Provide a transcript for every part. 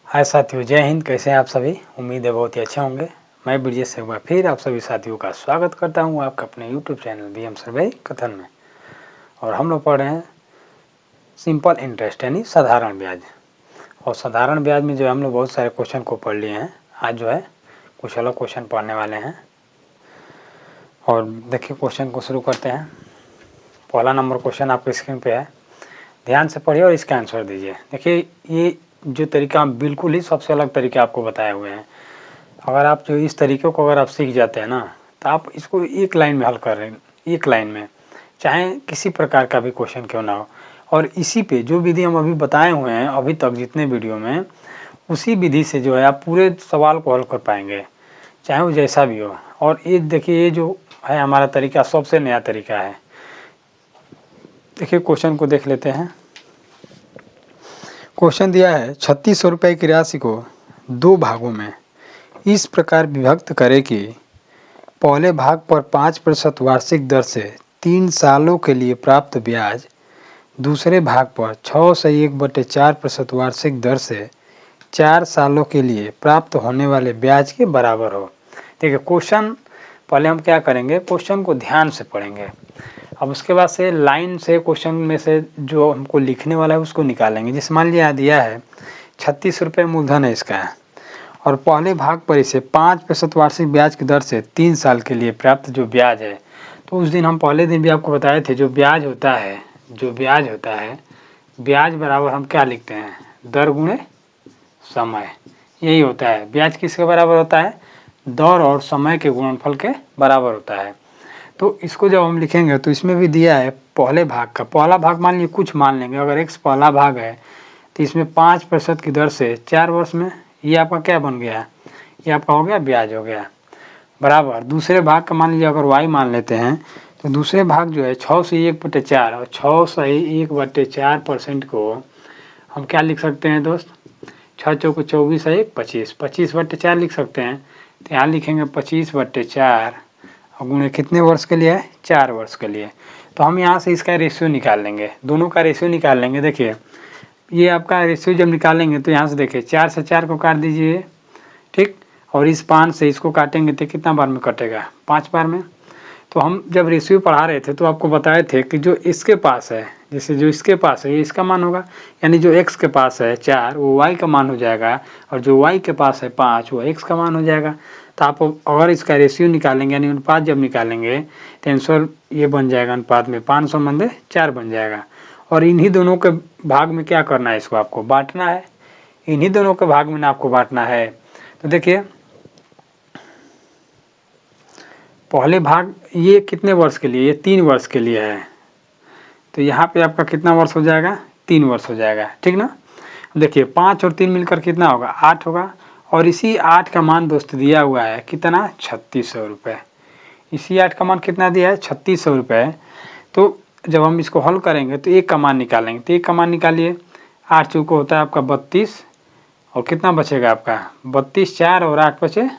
हाय साथियों, जय हिंद। कैसे हैं आप सभी? उम्मीद है बहुत ही अच्छे होंगे। मैं ब्रजेश से एक बार फिर आप सभी साथियों का स्वागत करता हूं आपका अपने YouTube चैनल BM सर्वे कथन में। और हम लोग पढ़ रहे हैं सिंपल इंटरेस्ट यानी साधारण ब्याज। और साधारण ब्याज में जो है हम लोग बहुत सारे क्वेश्चन को पढ़ लिए हैं। आज जो है कुछ अलग क्वेश्चन पढ़ने वाले हैं। और देखिए क्वेश्चन को शुरू करते हैं। पहला नंबर क्वेश्चन आपके स्क्रीन पे है, ध्यान से पढ़िए और इसका आंसर दीजिए। देखिए ये जो तरीका बिल्कुल ही सबसे अलग तरीके आपको बताए हुए हैं। अगर आप जो इस तरीक़े को अगर आप सीख जाते हैं ना, तो आप इसको एक लाइन में हल कर रहे हैं, एक लाइन में, चाहे किसी प्रकार का भी क्वेश्चन क्यों ना हो। और इसी पे जो विधि हम अभी बताए हुए हैं अभी तक जितने वीडियो में, उसी विधि से जो है आप पूरे सवाल को हल कर पाएंगे, चाहे वो जैसा भी हो। और ये देखिए ये जो है हमारा तरीका सबसे नया तरीका है। देखिए क्वेश्चन को देख लेते हैं। क्वेश्चन दिया है 3600 रुपये की राशि को दो भागों में इस प्रकार विभक्त करें कि पहले भाग पर 5% वार्षिक दर से 3 सालों के लिए प्राप्त ब्याज दूसरे भाग पर 6 से 1/4% वार्षिक दर से 4 सालों के लिए प्राप्त होने वाले ब्याज के बराबर हो। देखिए क्वेश्चन पहले हम क्या करेंगे, क्वेश्चन को ध्यान से पढ़ेंगे। अब उसके बाद से लाइन से क्वेश्चन में से जो हमको लिखने वाला है उसको निकालेंगे। जैसे मान लिया दिया है 36 रुपये मूलधन है इसका, और पहले भाग पर इसे 5% वार्षिक ब्याज की दर से 3 साल के लिए प्राप्त जो ब्याज है, तो उस दिन हम पहले दिन भी आपको बताए थे जो ब्याज होता है ब्याज बराबर हम क्या लिखते हैं, दर गुणे समय। यही होता है ब्याज किसके बराबर होता है, दर और समय के गुणनफल के बराबर होता है। तो इसको जब हम लिखेंगे तो इसमें भी दिया है पहले भाग का, पहला भाग मान लीजिए कुछ मान लेंगे, अगर x पहला भाग है तो इसमें 5% की दर से 4 वर्ष में, ये आपका क्या बन गया, ये आपका हो गया ब्याज हो गया, बराबर। दूसरे भाग का मान लीजिए अगर y मान लेते हैं तो दूसरे भाग जो है 6 से 1/4, और 6 से 1/4% को हम क्या लिख सकते हैं दोस्त, 6 चौको 24 है 25, 25/4 लिख सकते हैं। तो यहाँ लिखेंगे 25/4 और गुणे कितने वर्ष के लिए है, 4 वर्ष के लिए। तो हम यहाँ से इसका रेशियो निकाल लेंगे, दोनों का रेशियो निकाल लेंगे। देखिए ये आपका रेशियो जब निकालेंगे तो यहाँ से देखिए 4 से 4 को काट दीजिए, ठीक, और इस 5 से इसको काटेंगे तो कितना बार में कटेगा, 5 बार में। तो हम जब रेशियो पढ़ा रहे थे तो आपको बताए थे कि जो इसके पास है, जैसे जो इसके पास है ये इसका मान होगा, यानी जो x के पास है 4 वो y का मान हो जाएगा, और जो y के पास है 5 वो x का मान हो जाएगा। तो आप अगर इसका रेशियो निकालेंगे यानी अनुपात जब निकालेंगे तो आंसर ये बन जाएगा, अनुपात में 500/4 बन जाएगा। और इन्हीं दोनों के भाग में क्या करना है, इसको आपको बांटना है, इन्हीं दोनों के भाग में आपको बांटना है। तो देखिए पहले भाग ये कितने वर्ष के लिए, ये 3 वर्ष के लिए है, तो यहाँ पे आपका कितना वर्ष हो जाएगा, 3 वर्ष हो जाएगा, ठीक ना। देखिए 5 और 3 मिलकर कितना होगा, 8 होगा। और इसी 8 का मान दोस्त दिया हुआ है कितना, 3600 रुपये। इसी 8 का मान कितना दिया है, 3600 रुपये। तो जब हम इसको हल करेंगे तो एक का मान निकालेंगे, तो एक का मान निकालिए, 8 चौको होता है आपका 32, और कितना बचेगा आपका 32, 4 और 8 बचे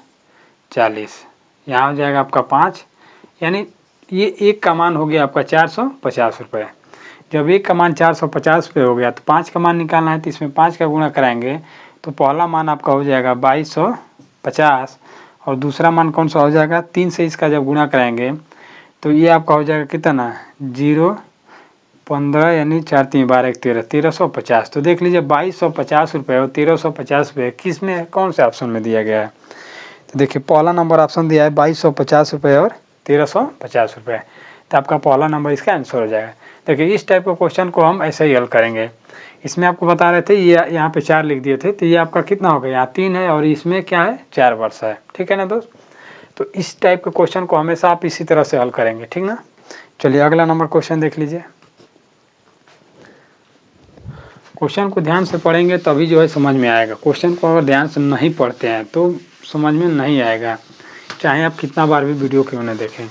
40, यहाँ हो जाएगा आपका 5, यानी ये एक का मान हो गया आपका 450 रुपये। जब एक का मान 450 रुपये हो गया तो 5 का मान निकालना है, तो इसमें 5 का गुणा कराएंगे तो पहला मान आपका हो जाएगा 2250, और दूसरा मान कौन सा हो जाएगा, 3 से इसका जब गुणा कराएंगे तो ये आपका हो जाएगा कितना, 0 15 यानी 4 3 12 13, 1350। तो देख लीजिए 2250 रुपये और 1350 रुपये किस में, कौन से ऑप्शन में दिया गया है। तो देखिए पहला नंबर ऑप्शन दिया है 2250 रुपये और 1350 रुपये, तो आपका पहला नंबर इसका आंसर हो जाएगा। देखिए इस टाइप का क्वेश्चन को हम ऐसे ही हल करेंगे। इसमें आपको बता रहे थे ये यहाँ पे 4 लिख दिए थे, तो ये आपका कितना हो गया, यहाँ 3 है और इसमें क्या है 4 वर्ष है, ठीक है ना दोस्त। तो इस टाइप के क्वेश्चन को हमेशा आप इसी तरह से हल करेंगे, ठीक ना। चलिए अगला नंबर क्वेश्चन देख लीजिए। क्वेश्चन को ध्यान से पढ़ेंगे तभी जो है समझ में आएगा, क्वेश्चन को अगर ध्यान से नहीं पढ़ते हैं तो समझ में नहीं आएगा, चाहे आप कितना बार भी वीडियो क्यों न देखें।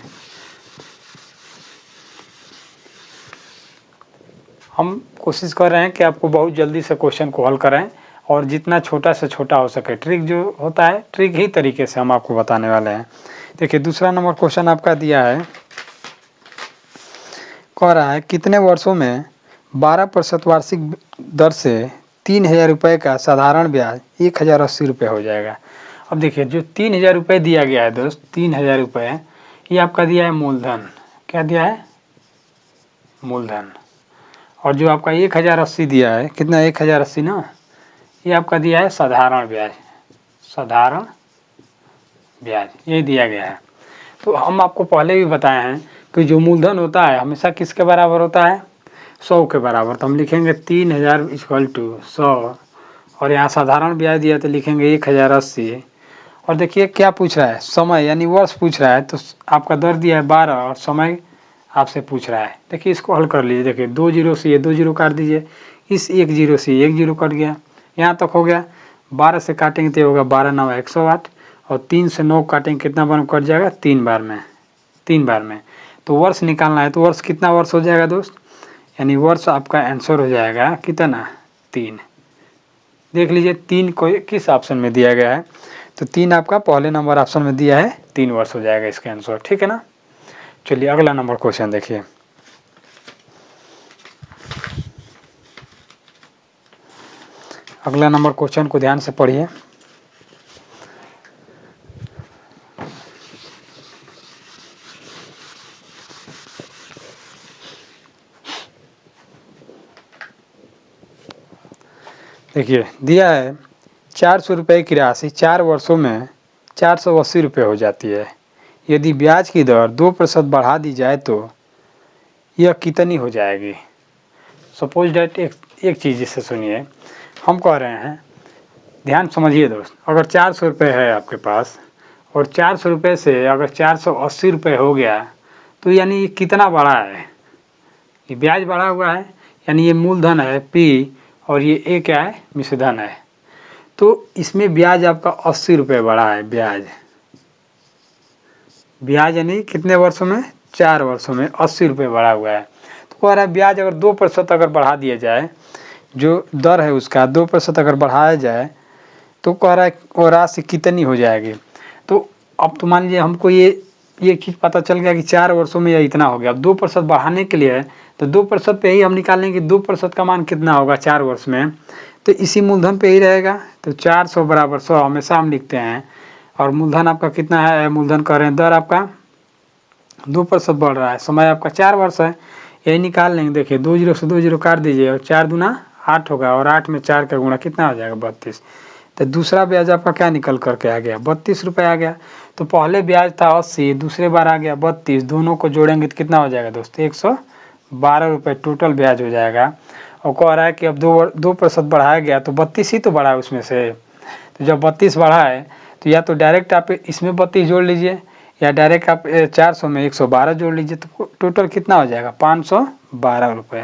हम कोशिश कर रहे हैं कि आपको बहुत जल्दी से क्वेश्चन को हल करें और जितना छोटा से छोटा हो सके। ट्रिक जो होता है, ट्रिक ही तरीके से हम आपको बताने वाले हैं। देखिए दूसरा नंबर क्वेश्चन आपका दिया है, कह रहा है कितने वर्षों में 12% वार्षिक दर से 3000 रुपये का साधारण ब्याज 1080 रुपये हो जाएगा। अब देखिए जो 3000 रुपये दिया गया है दोस्त, 3000 रुपये ये आपका दिया है मूलधन। क्या दिया है? मूलधन। और जो आपका 1080 दिया है, कितना 1080 ना, ये आपका दिया है साधारण ब्याज। साधारण ब्याज ये दिया गया है। तो हम आपको पहले भी बताए हैं कि जो मूलधन होता है हमेशा किसके बराबर होता है? 100 के बराबर। तो हम लिखेंगे 3000 इक्वल टू 100 और यहाँ साधारण ब्याज दिया तो लिखेंगे 1080। और देखिए क्या पूछ रहा है? समय यानी वर्ष पूछ रहा है। तो आपका दर दिया है 12 और समय आपसे पूछ रहा है। देखिए इसको हल कर लीजिए। देखिए 2 जीरो से ये 2 जीरो काट दीजिए, इस 1 जीरो से 1 जीरो कट गया, यहाँ तक हो गया। 12 से काटेंगे तो होगा 12 9 108 और 3 से 9 काटेंगे कितना बार कट जाएगा? 3 बार में। तो वर्ष निकालना है तो वर्ष कितना वर्ष हो जाएगा दोस्त? यानी वर्ष आपका आंसर हो जाएगा कितना? 3। देख लीजिए 3 को किस ऑप्शन में दिया गया है? तो 3 आपका पहले नंबर ऑप्शन में दिया है, 3 वर्ष हो जाएगा इसका आंसर। ठीक है ना। चलिए अगला नंबर क्वेश्चन देखिए। अगला नंबर क्वेश्चन को ध्यान से पढ़िए। देखिए दिया है 400 रुपये की राशि 4 वर्षों में 480 रुपये हो जाती है। यदि ब्याज की दर 2% बढ़ा दी जाए तो यह कितनी हो जाएगी? सपोज डेट एक चीज़ इससे सुनिए, हम कह रहे हैं, ध्यान समझिए दोस्त। अगर 400 रुपये है आपके पास और 400 रुपये से अगर 480 रुपये हो गया तो यानी ये कितना बढ़ा है? ये ब्याज बढ़ा हुआ है, यानी ये मूलधन है P और ये A क्या है? मिश्रधन है। तो इसमें ब्याज आपका 80 रुपये बढ़ा है। ब्याज यानी कितने वर्षों में? 4 वर्षों में 80 रुपये बढ़ा हुआ है। तो कह रहा है ब्याज अगर 2% अगर बढ़ा दिया जाए, जो दर है उसका 2% अगर बढ़ाया जाए तो कह रहा है वो राशि कितनी हो जाएगी? तो अब तो मान लीजिए हमको ये चीज़ पता चल गया कि 4 वर्षों में यह इतना हो गया। अब 2% बढ़ाने के लिए तो 2% पे ही हम निकालेंगे 2% का मान कितना होगा 4 वर्ष में, तो इसी मूलधन पे ही रहेगा। तो 400 बराबर 100 हमेशा हम लिखते हैं। और मूलधन आपका कितना है? मूलधन कह रहे हैं दर आपका 2% बढ़ रहा है, समय आपका 4 वर्ष है, यही निकाल लेंगे। देखिए 2 जीरो से 2 जीरो काट दीजिए और 4 दूना 8 होगा और 8 में 4 का गुणा कितना हो जाएगा? 32। तो दूसरा ब्याज आपका क्या निकल करके आ गया? 32 रुपये आ गया। तो पहले ब्याज था 80, दूसरे बार आ गया 32, दोनों को जोड़ेंगे तो कितना हो जाएगा दोस्त? 112 रुपये टोटल ब्याज हो जाएगा। और कह रहा है कि अब 2% बढ़ाया गया तो 32 ही तो बढ़ा है उसमें से। तो जब 32 बढ़ा है तो या तो डायरेक्ट आप इसमें 32 जोड़ लीजिए या डायरेक्ट आप 400 में 112 जोड़ लीजिए, तो टोटल कितना हो जाएगा? 512 रुपये।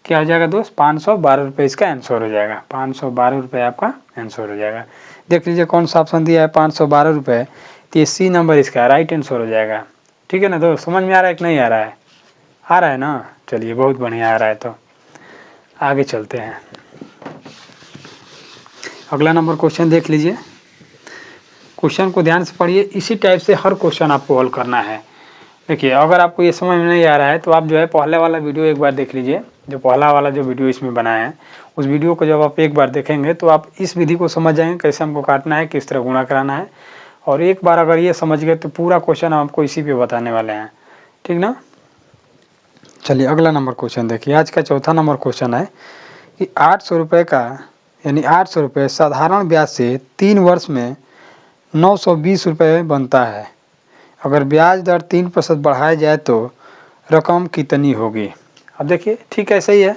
क्या हो जाएगा दोस्त? 512 रुपये इसका आंसर हो जाएगा। 512 रुपये आपका आंसर हो जाएगा। देख लीजिए कौन सा ऑप्शन दिया है? 512 रुपये। तो ये C नंबर इसका राइट आंसर हो जाएगा। ठीक है ना दोस्त, समझ में आ रहा है कि नहीं आ रहा है? आ रहा है ना। चलिए बहुत बढ़िया आ रहा है। तो आगे चलते हैं। अगला नंबर क्वेश्चन देख लीजिए। क्वेश्चन को ध्यान से पढ़िए, इसी टाइप से हर क्वेश्चन आपको हल करना है। देखिए अगर आपको ये समझ में नहीं आ रहा है तो आप जो है पहले वाला वीडियो एक बार देख लीजिए। जो पहला वाला जो वीडियो इसमें बनाया है उस वीडियो को जब आप एक बार देखेंगे तो आप इस विधि को समझ जाएंगे, कैसे हमको काटना है, किस तरह गुणा कराना है। और एक बार अगर ये समझ गए तो पूरा क्वेश्चन हम आपको इसी पे बताने वाले हैं। ठीक ना। चलिए अगला नंबर क्वेश्चन देखिए। आज का चौथा नंबर क्वेश्चन है कि 800 रुपये का यानी 800 रुपये साधारण ब्याज से 3 वर्ष में 920 रुपये बनता है। अगर ब्याज दर 3% बढ़ाया जाए तो रकम कितनी होगी? अब देखिए ठीक ऐसे ही है,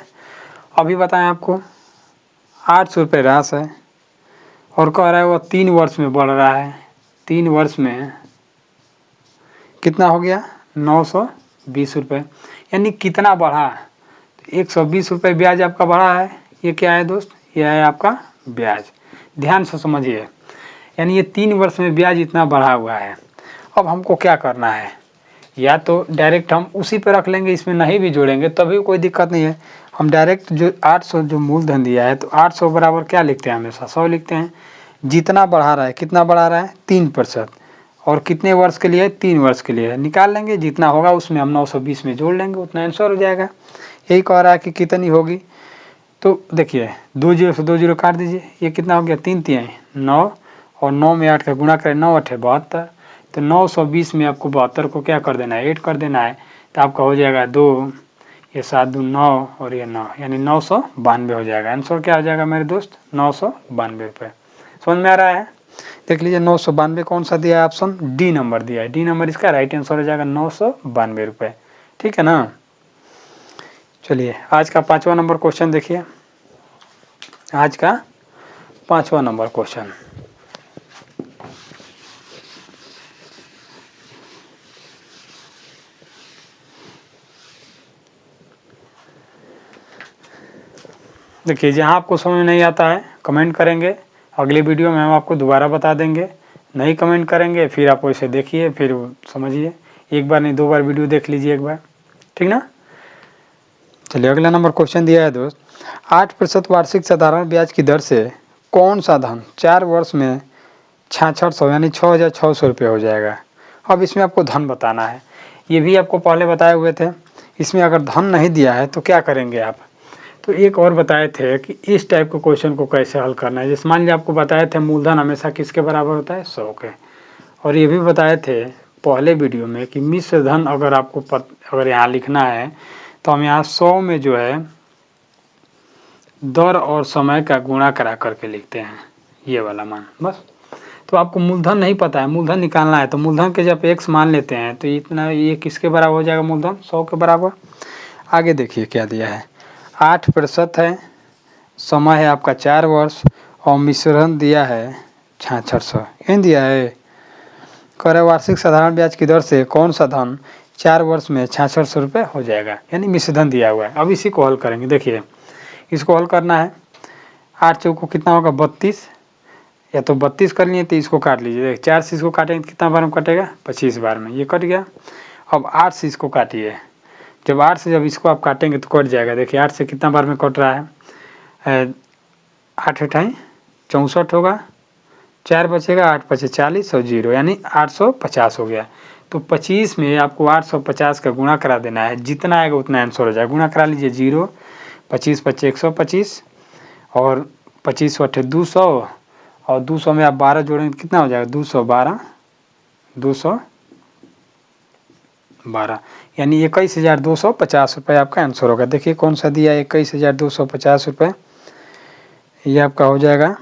अभी बताएं आपको 800 रुपये राशि है और कह रहा है वो 3 वर्ष में बढ़ रहा है। 3 वर्ष में कितना हो गया? 920 रुपये। यानी कितना बढ़ा? 120 रुपये ब्याज आपका बढ़ा है। ये क्या है दोस्त? यह है आपका ब्याज। ध्यान से समझिए, यानी ये 3 वर्ष में ब्याज इतना बढ़ा हुआ है। अब हमको क्या करना है? या तो डायरेक्ट हम उसी पे रख लेंगे, इसमें नहीं भी जोड़ेंगे तभी कोई दिक्कत नहीं है। हम डायरेक्ट जो 800 जो मूलधन दिया है तो 800 बराबर क्या लिखते हैं? हमेशा 100 लिखते हैं। जितना बढ़ा रहा है, कितना बढ़ा रहा है? 3%। और कितने वर्ष के लिए? 3 वर्ष के लिए। निकाल लेंगे, जितना होगा उसमें हम 920 में जोड़ लेंगे, उतना आंसर हो जाएगा। यही कह रहा है कि कितनी होगी। तो देखिए 2 जीरो से 2 जीरो काट दीजिए, ये कितना हो गया 3 3 9 और 9 में 8 का गुणा करें 9 8 72, तो 920 में आपको 72 को क्या कर देना है, ऐड कर देना है, तो आपका हो जाएगा 2, ये 7 2 9 और ये 9, यानी 992 हो जाएगा। आंसर क्या हो जाएगा मेरे दोस्त, 992 रुपये। समझ में आ रहा है? देख लीजिए 992 कौन सा दिया है, ऑप्शन डी नंबर दिया है, डी नंबर इसका राइट आंसर हो जाएगा 992 रुपये। ठीक है ना। चलिए आज का 5वां नंबर क्वेश्चन देखिए, आज का 5वां नंबर क्वेश्चन। देखिए जहाँ आपको समझ नहीं आता है कमेंट करेंगे, अगली वीडियो में हम आपको दोबारा बता देंगे। नहीं कमेंट करेंगे फिर आप वैसे देखिए, फिर समझिए, एक बार नहीं 2 बार वीडियो देख लीजिए एक बार, ठीक ना। चलिए अगला नंबर क्वेश्चन दिया है दोस्त, 8% वार्षिक साधारण ब्याज की दर से कौन सा धन 4 वर्ष में 6600 यानी 6600 रुपये हो जाएगा। अब इसमें आपको धन बताना है, ये भी आपको पहले बताए हुए थे। इसमें अगर धन नहीं दिया है तो क्या करेंगे आप, तो एक और बताए थे कि इस टाइप के क्वेश्चन को कैसे हल करना है। जैसे मान लीजिए आपको बताए थे मूलधन हमेशा किसके बराबर होता है, 100 के, और ये भी बताए थे पहले वीडियो में कि मिश्र धन अगर आपको अगर यहाँ लिखना है तो हम यहाँ 100 में जो है दर और समय का गुणा करा करके लिखते हैं, ये वाला मान बस। तो आपको मूलधन नहीं पता है, मूलधन निकालना है, तो मूलधन के जब x मान लेते हैं तो इतना ये किसके बराबर हो जाएगा, मूलधन 100 के बराबर। आगे देखिए क्या दिया है, 8% है, समय है आपका 4 वर्ष और मिश्रण दिया है 6600, ये दिया है। कर वार्षिक साधारण ब्याज की दर से कौन सा धन 4 वर्ष में 6600 रुपये हो जाएगा, यानी मिश्रधन दिया हुआ है। अब इसी को हल करेंगे। देखिए इसको हल करना है, 8 चौक को कितना होगा 32, या तो 32 कर लिए तो इसको काट लीजिए, 4 से इसको काटेंगे तो कितना बार में कटेगा, 25 बार में, ये कट गया। अब 8 से इसको काटिए, जब 8 से जब इसको आप काटेंगे तो कट जाएगा। देखिए 8 से कितना बार में कट रहा है, 8 8 64 होगा, 4 बचेगा, 8 5 40 और 0 यानी 850 हो गया। तो 25 में आपको 850 का गुणा करा देना है, जितना आएगा उतना आंसर हो जाएगा। गुणा करा लीजिए, 0 25 25 125 और 25 8 200 और 200 में आप 12 जोड़ेंगे कितना हो जाएगा, 212 यानी 21,250 रुपये आपका आंसर होगा। देखिए कौन सा दिया है, 21,250 रुपये, ये आपका हो जाएगा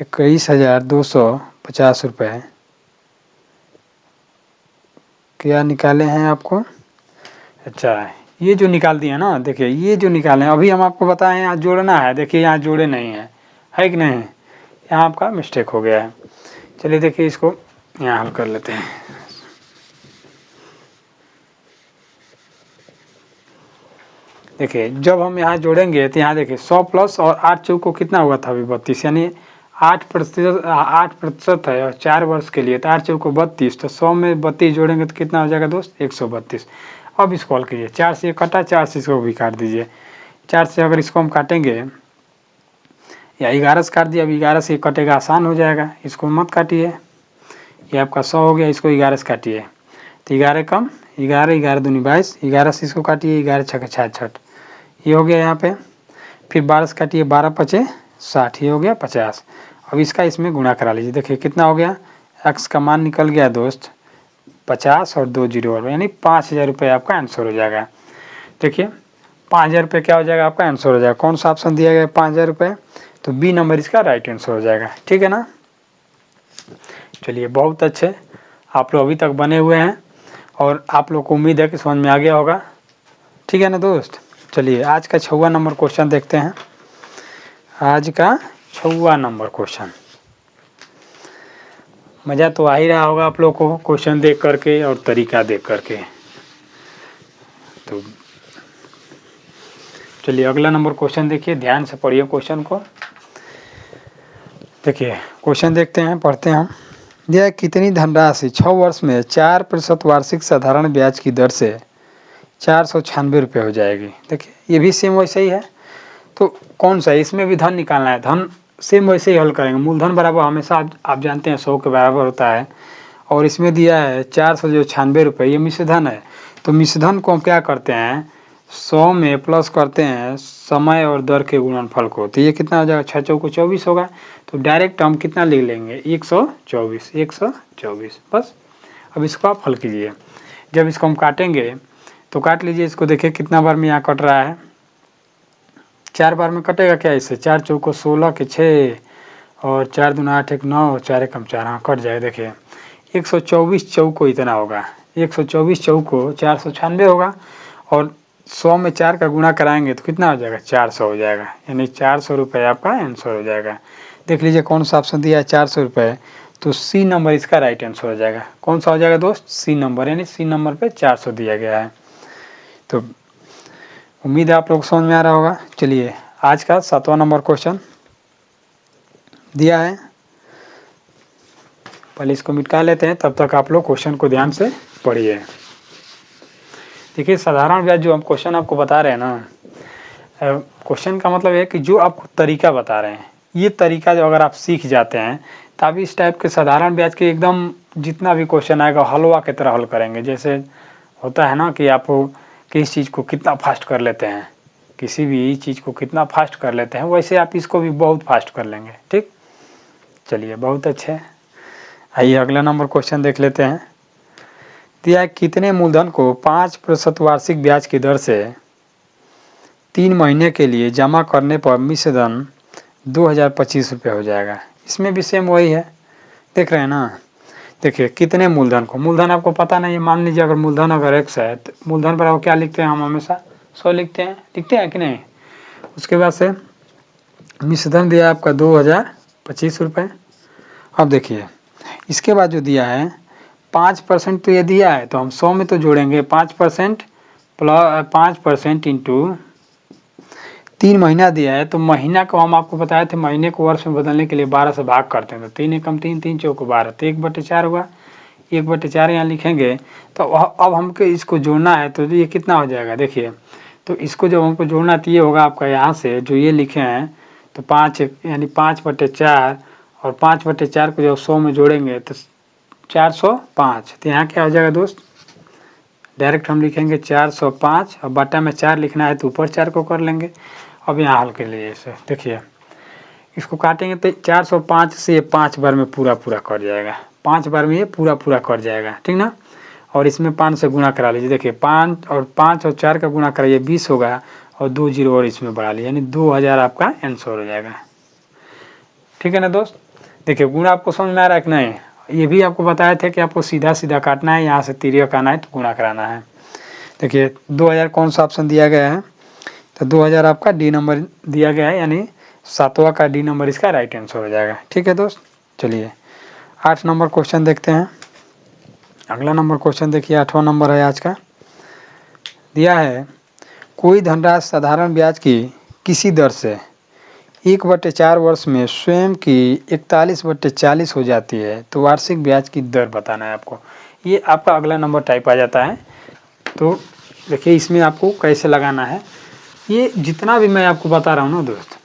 21,250 रुपये। क्या निकाले हैं आपको, अच्छा ये जो निकाल दिया ना, देखिए ये जो निकाले हैं अभी हम आपको बताएं, यहाँ जोड़ना है, देखिए यहाँ जोड़े नहीं है कि नहीं, यहाँ आपका मिस्टेक हो गया है। चलिए देखिए इसको यहाँ हल कर लेते हैं। देखिए जब हम यहाँ जोड़ेंगे तो यहाँ देखिए 100 प्लस और 8 चौक को कितना हुआ था अभी 32, यानी 8% है और 4 वर्ष के लिए, तो 8 चौक को 32, तो 100 में 32 जोड़ेंगे तो कितना हो जाएगा दोस्त, 132। अब इसको हल कीजिए, 4 से कटा, 4 से इसको भी काट दीजिए, 4 से अगर इसको हम काटेंगे या 11 से काट दिया, अब 11 से कटेगा, आसान हो जाएगा, इसको मत काटिए, ये आपका 100 हो गया, इसको 11 से काटिए तो 11 कम 11, 11 दूनी 22, 11 से इसको काटिए, 11 छक्के 66, ये हो गया यहाँ पे। फिर 12 से काटिए, 12 पचे 60, ये हो गया 50। अब इसका इसमें गुणा करा लीजिए, देखिए कितना हो गया, x का मान निकल गया दोस्त 50 और 2 जीरो और, यानी 5000 रुपये आपका आंसर हो जाएगा। देखिए 5000 रुपये क्या हो जाएगा आपका आंसर हो जाएगा। कौन सा ऑप्शन दिया गया 5000 रुपये, तो बी नंबर इसका राइट आंसर हो जाएगा। ठीक है ना। चलिए बहुत अच्छे, आप लोग अभी तक बने हुए हैं और आप लोग को उम्मीद है कि समझ में आ गया होगा। ठीक है ना दोस्त। चलिए आज का 6वां नंबर क्वेश्चन देखते हैं। आज का 6वां नंबर क्वेश्चन, मज़ा तो आ ही रहा होगा आप लोग को क्वेश्चन देख करके और तरीका देख करके। तो चलिए अगला नंबर क्वेश्चन देखिए, ध्यान से पढ़िए क्वेश्चन को। देखिए क्वेश्चन देखते हैं, पढ़ते हैं। यह कितनी धनराशि 6 वर्ष में 4% वार्षिक साधारण ब्याज की दर से 496 रुपये हो जाएगी। देखिए ये भी सेम वैसे ही है, तो कौन सा है, इसमें भी धन निकालना है, धन सेम वैसे ही हल करेंगे। मूलधन बराबर हमेशा आप जानते हैं 100 के बराबर होता है, और इसमें दिया है 496 रुपये, ये मिश्रधन है। तो मिश्रधन को हम क्या करते हैं, 100 में प्लस करते हैं समय और दर के गुणनफल को, तो ये कितना हो जाएगा, 6 चौको 24 होगा। तो डायरेक्ट हम कितना लिख लेंगे, 124 124 बस। अब इसको आप हल कीजिए। जब इसको हम काटेंगे तो काट लीजिए इसको, देखिए कितना बार में यहाँ कट रहा है, 4 बार में कटेगा क्या इससे, 4 चौको 16 के 6 और 4 दूना 8 1 9 4 एकम 4, हाँ कट जाए। देखिए 124 चौको इतना होगा, 124 चौको 496 होगा, और 100 में 4 का गुणा कराएंगे तो कितना हो जाएगा, 400 हो जाएगा, यानी 400 रुपये आपका आंसर हो जाएगा। देख लीजिए कौन सा ऑप्शन दिया है, 400 रुपये, तो सी नंबर इसका राइट आंसर हो जाएगा। कौन सा हो जाएगा दोस्त, सी नंबर, यानी सी नंबर पे 400 दिया गया है। तो उम्मीद है आप लोग समझ में आ रहा होगा। चलिए आज का 7वां नंबर क्वेश्चन दिया है, पहले इसको मिटा लेते हैं, तब तक आप लोग क्वेश्चन को ध्यान से पढ़िए। देखिए साधारण ब्याज जो हम क्वेश्चन आपको बता रहे हैं ना, क्वेश्चन का मतलब है कि जो आपको तरीका बता रहे हैं, ये तरीका जो अगर आप सीख जाते हैं तब इस टाइप के साधारण ब्याज के एकदम जितना भी क्वेश्चन आएगा हलवा की तरह हल करेंगे। जैसे होता है ना कि आप किस चीज़ को कितना फास्ट कर लेते हैं, किसी भी चीज़ को कितना फास्ट कर लेते हैं, वैसे आप इसको भी बहुत फास्ट कर लेंगे। ठीक, चलिए बहुत अच्छे। आइए अगला नंबर क्वेश्चन देख लेते हैं। दिया है कितने मूलधन को 5% वार्षिक ब्याज की दर से 3 महीने के लिए जमा करने पर मिश्र धन 2025 रुपये हो जाएगा। इसमें भी सेम वही है, देख रहे हैं ना। देखिए कितने मूलधन को, मूलधन आपको पता नहीं है, मान लीजिए अगर मूलधन अगर x है तो मूलधन बराबर क्या लिखते हैं हम हमेशा 100 लिखते हैं कि नहीं। उसके बाद से मिश्र धन दिया आपका 2025 रुपये। अब देखिए इसके बाद जो दिया है 5% तो ये दिया है, तो हम 100 में तो जोड़ेंगे 5% प्लस 5% इंटू 3 महीना दिया है, तो महीना को हम आपको बताए थे महीने को वर्ष में बदलने के लिए 12 से भाग करते हैं, तो 3 एकम 3 3 चौको 12, तो 1/4 हुआ, 1/4 यहाँ लिखेंगे। तो अब हमको इसको जोड़ना है, तो ये कितना हो जाएगा, देखिए तो इसको जब हमको जोड़ना तो ये होगा आपका यहाँ से जो ये लिखे हैं, तो 5 यानी 5/4, और 5/4 को जब 100 में जोड़ेंगे तो 405, तो यहाँ क्या हो जाएगा दोस्त, डायरेक्ट हम लिखेंगे 405, और बटा में 4 लिखना है तो ऊपर 4 को कर लेंगे। अब यहाँ हल कर लीजिए इसे, देखिए इसको काटेंगे तो 405 से ये 5 बार में पूरा कट जाएगा, 5 बार में ये पूरा कट जाएगा, ठीक ना। और इसमें 5 से गुणा करा लीजिए, देखिए 5 और 4 का गुणा कराइए 20 होगा, और 2 जीरो और इसमें बढ़ा लीजिए, यानी 2000 आपका आंसर हो जाएगा। ठीक है ना दोस्त। देखिए गुणा आपको समझ में आ रहा है कि नहीं, ये भी आपको बताए थे कि आपको सीधा सीधा काटना है, यहाँ से तिर्यक आना है तो गुणा कराना है। देखिए 2000 कौन सा ऑप्शन दिया गया है, तो 2000 आपका डी नंबर दिया गया है, यानी 7वां का डी नंबर इसका राइट आंसर हो जाएगा। ठीक है दोस्त। चलिए 8 नंबर क्वेश्चन देखते हैं। अगला नंबर क्वेश्चन देखिए 8वां नंबर है आज का। दिया है कोई धनराशि साधारण ब्याज की किसी दर से 1/4 वर्ष में स्वयं की 41/40 हो जाती है, तो वार्षिक ब्याज की दर बताना है आपको। ये आपका अगला नंबर टाइप आ जाता है। तो देखिए इसमें आपको कैसे लगाना है, ये जितना भी मैं आपको बता रहा हूँ ना दोस्त,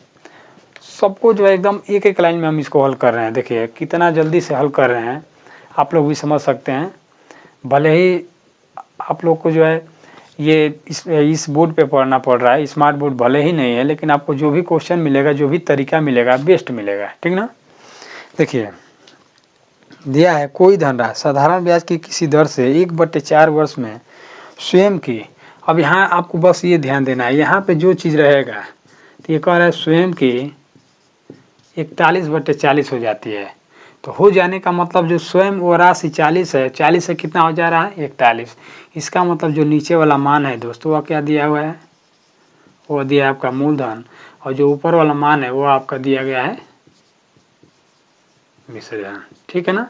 सबको जो है एकदम एक एक लाइन में हम इसको हल कर रहे हैं। देखिए कितना जल्दी से हल कर रहे हैं, आप लोग भी समझ सकते हैं। भले ही आप लोग को जो है ये इस बोर्ड पे पढ़ना पड़ रहा है, स्मार्ट बोर्ड भले ही नहीं है, लेकिन आपको जो भी क्वेश्चन मिलेगा, जो भी तरीका मिलेगा, बेस्ट मिलेगा, ठीक ना। देखिए दिया है कोई धनराशि साधारण ब्याज की किसी दर से 1/4 वर्ष में स्वयं की। अब यहाँ आपको बस ये ध्यान देना है, यहाँ पे जो चीज़ रहेगा, तो ये कह रहा है स्वयं की 41/40 हो जाती है। तो हो जाने का मतलब जो स्वयं वो राशि 40 है, 40 से कितना हो जा रहा है 41। इसका मतलब जो नीचे वाला मान है दोस्तों वह क्या दिया हुआ है, वो दिया है आपका मूलधन, और जो ऊपर वाला मान है वो आपका दिया गया है मिश्र धन। ठीक है ना।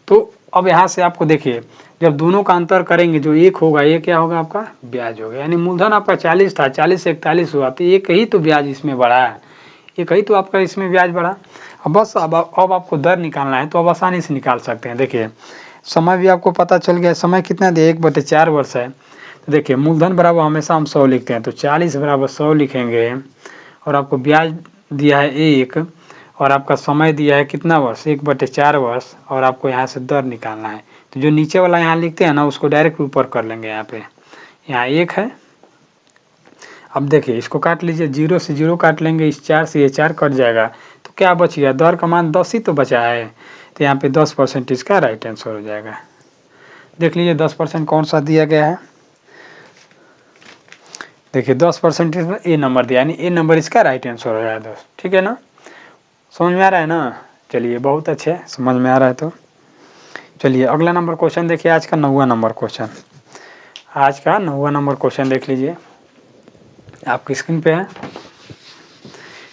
तो अब यहाँ से आपको देखिए जब दोनों का अंतर करेंगे, जो एक होगा ये क्या होगा आपका ब्याज होगा, यानी मूलधन आपका 40 था, 40 से 41 हुआ, तो एक ही तो ब्याज इसमें बढ़ा है, एक ही तो आपका इसमें ब्याज बढ़ा। अब बस अब आपको दर निकालना है, तो अब आसानी से निकाल सकते हैं। देखिए समय भी आपको पता चल गया, समय कितना दिया 1/4 वर्ष है। तो देखिए मूलधन बराबर हमेशा हम 100 लिखते हैं, तो 40 बराबर 100 लिखेंगे, और आपको ब्याज दिया है 1, और आपका समय दिया है कितना वर्ष 1/4 वर्ष, और आपको यहाँ से दर निकालना है। तो जो नीचे वाला यहाँ लिखते हैं ना, उसको डायरेक्ट ऊपर कर लेंगे। यहाँ पे यहाँ 1 है, अब देखिए इसको काट लीजिए, 0 से 0 काट लेंगे, इस 4 से ये 4 कट जाएगा, तो क्या बच गया, दर का मान 10 ही तो बचा है, तो यहाँ पे 10% इसका राइट आंसर हो जाएगा। देख लीजिए 10% कौन सा दिया गया है, देखिए 10% इसमें ए नंबर दिया, यानी ए नंबर इसका राइट आंसर हो जाएगा दोस्त। ठीक है ना, समझ में आ रहा है ना? चलिए बहुत अच्छे, समझ में आ रहा है तो चलिए अगला नंबर क्वेश्चन देखिए, आज का 9वां नंबर क्वेश्चन। आज का 9वां नंबर क्वेश्चन देख लीजिए, आपकी स्क्रीन पे है।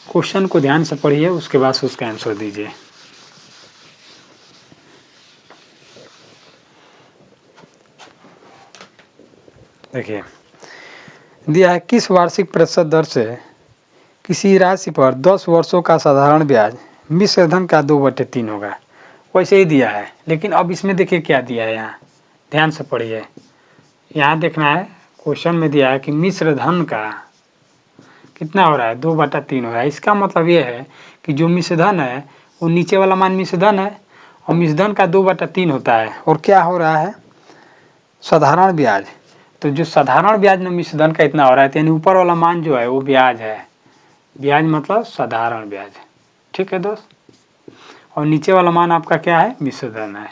क्वेश्चन को ध्यान से पढ़िए, उसके बाद उसका आंसर दीजिए। देखिए दिया है, किस वार्षिक प्रतिशत दर से किसी राशि पर 10 वर्षों का साधारण ब्याज मिश्र धन का 2/3 होगा। वैसे ही दिया है, लेकिन अब इसमें देखिए क्या दिया है, यहाँ ध्यान से पढ़िए। यहाँ देखना है, क्वेश्चन में दिया है कि मिश्र धन का कितना हो रहा है, 2/3 हो रहा है। इसका मतलब ये है कि जो मिश्र धन है वो नीचे वाला मान मिश्र धन है, और मिश्र धन का 2/3 होता है। और क्या हो रहा है, साधारण ब्याज। तो जो साधारण ब्याज में मिश्र धन का इतना हो रहा है, यानी ऊपर वाला मान जो है वो ब्याज है, ब्याज मतलब साधारण ब्याज। ठीक है दोस्त, और नीचे वाला मान आपका क्या है, मिश्र धन है।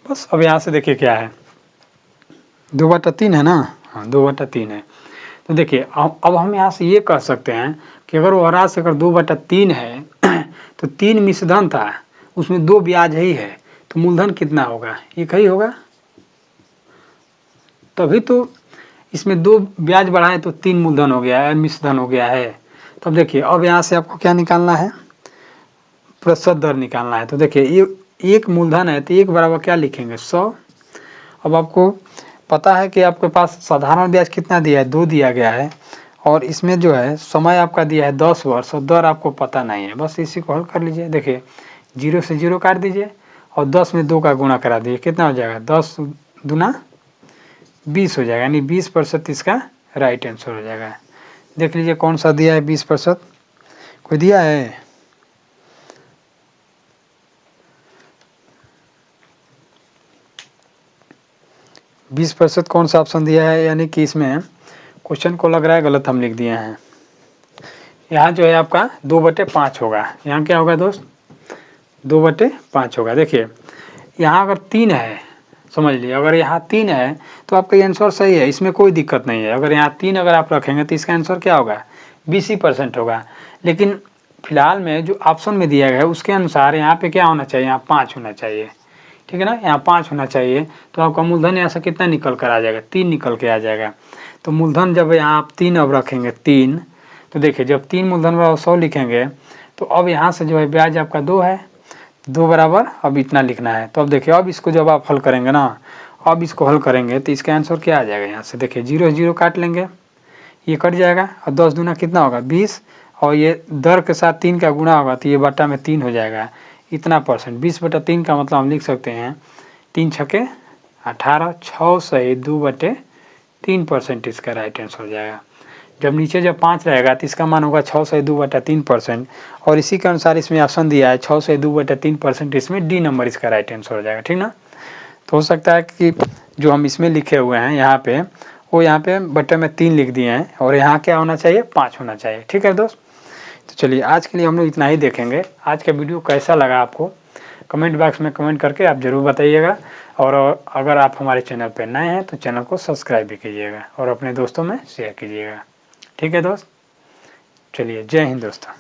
बस अब यहाँ से देखिए क्या है, 2/3 है ना, हाँ 2/3 है। तो देखिए अब हम यहाँ से ये कह सकते हैं कि अगर वो राशि अगर 2/3 है तो 3 मिश्र धन था, उसमें 2 ब्याज ही है, तो मूलधन कितना होगा, 1 ही होगा। तभी तो इसमें 2 ब्याज बढ़ाए तो 3 मूलधन हो गया है, मिश्र धन हो गया है। तो अब देखिए अब यहाँ से आपको क्या निकालना है, प्रतिशत दर निकालना है। तो देखिए ये 1 मूलधन है, तो 1 बराबर क्या लिखेंगे, 100। अब आपको पता है कि आपके पास साधारण ब्याज कितना दिया है, 2 दिया गया है, और इसमें जो है समय आपका दिया है 10 वर्ष, और दर आपको पता नहीं है। बस इसी को हल कर लीजिए। देखिए 0 से 0 काट दीजिए, और 10 में 2 का गुणा करा दीजिए, कितना हो जाएगा, 10 दूना 20 हो जाएगा, यानी 20% इसका राइट आंसर हो जाएगा। देख लीजिए कौन सा दिया है 20%, कोई दिया है, बीस प्रतिशत कौन सा ऑप्शन दिया है, यानी कि इसमें क्वेश्चन को लग रहा है गलत हम लिख दिए हैं। यहाँ जो है आपका 2/5 होगा, यहाँ क्या होगा दोस्त, 2/5 होगा। देखिए यहाँ अगर 3 है, समझ लीजिए अगर यहाँ 3 है तो आपका आंसर सही है, इसमें कोई दिक्कत नहीं है। अगर यहाँ 3 अगर आप रखेंगे तो इसका आंसर क्या होगा, 20% होगा। लेकिन फिलहाल में जो ऑप्शन में दिया गया है उसके अनुसार यहाँ पे क्या होना चाहिए, यहाँ 5 होना चाहिए। ठीक है ना, यहाँ 5 होना चाहिए, तो आपका मूलधन यहाँ से कितना निकल कर आ जाएगा, 3 निकल के आ जाएगा। तो मूलधन जब यहाँ आप 3 अब रखेंगे 3, तो देखिए जब 3 मूलधन बराबर 100 लिखेंगे, तो अब यहाँ से जो है ब्याज आपका 2 है, 2 बराबर अब इतना लिखना है। तो अब देखिए अब इसको जब आप हल करेंगे ना, अब इसको हल करेंगे तो इसका आंसर क्या आ जाएगा, यहाँ से देखिए 0 से 0 काट लेंगे, ये कट जाएगा, और 10 दूना कितना होगा 20, और ये दर के साथ 3 का गुणा होगा तो ये बटा में 3 हो जाएगा, इतना परसेंट। 20/3 का मतलब हम लिख सकते हैं 3 छके 18, 6 सही 2/3% इसका राइट आंसर हो जाएगा। जब नीचे जब 5 रहेगा तो इसका मान होगा 6 सही 2/3%, और इसी के अनुसार इसमें ऑप्शन दिया है 6 सही 2/3%, इसमें डी नंबर इसका राइट आंसर हो जाएगा। ठीक ना, तो हो सकता है कि जो हम इसमें लिखे हुए हैं यहाँ पे, वो यहाँ पे बटे में 3 लिख दिए हैं, और यहाँ क्या होना चाहिए, 5 होना चाहिए। ठीक है दोस्त, तो चलिए आज के लिए हम लोग इतना ही देखेंगे। आज का वीडियो कैसा लगा आपको कमेंट बॉक्स में कमेंट करके आप ज़रूर बताइएगा, और अगर आप हमारे चैनल पर नए हैं तो चैनल को सब्सक्राइब भी कीजिएगा और अपने दोस्तों में शेयर कीजिएगा। ठीक है दोस्त, चलिए जय हिंद दोस्तों।